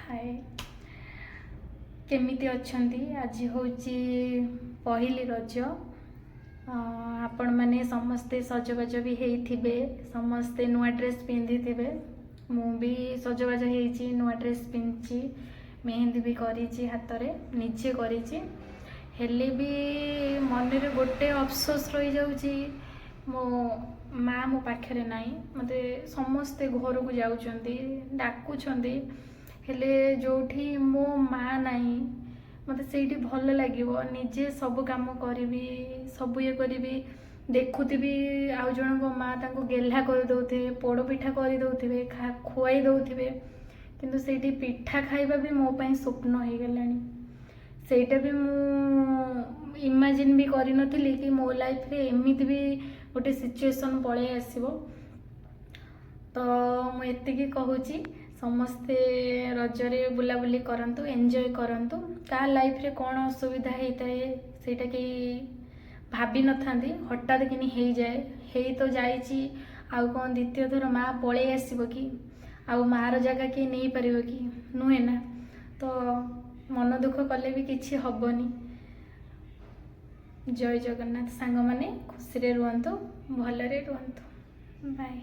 हाय केमिति अछंती आज होची पहली रज आपण माने समस्ते सजबाज भी हेइथिबे समस्ते नुआ ड्रेस पिंधिथिबे मु भी सजबाज हेइची नुआ ड्रेस पिंची मेहंदी भी करिची हाथ रे निजे करिची हेले भी मन रे गोटे अफसोस रही जाउची मो माँ मो पाखे नाई मते समस्ते घर को जाउचंदी डाकुचंदी हेले जोठी मो माँ नाई मते सेठी भल लागिवो निजे सब काम करी सब ये करी देखुथिबी आउ जन को माँ तांको गेल्हा कर दउथिबे पोड़ पिठा कर दउथिबे खुआई दउथिबे किंतु सेठी पिठा खाइबा भी मो पई स्वप्न हो गलानी सेटा भी मु इमेजिन भी करि नथिली कि मो लाइफ रे एमिति भी गोटे सिचुएशन पळे आसीबो। तो मु एतिकी कहूची समस्ते रजरे बुलाबुली करंतु एंजॉय करंतु का लाइफ रे कौन असुविधा होता है सेटा कि भाभी नथांती हठात कि हो जाए हेई तो जाइची आउ कौन द्वितीय थर माँ पळे आसीबो कि आउ मार जगह किए नहीं पारिबो कि नुहे ना तो मन दुख कले भी किछि हबनी। जय जगन्नाथ सांग माने खुशी रे रुहंतु भलरे रुहंतु बाय।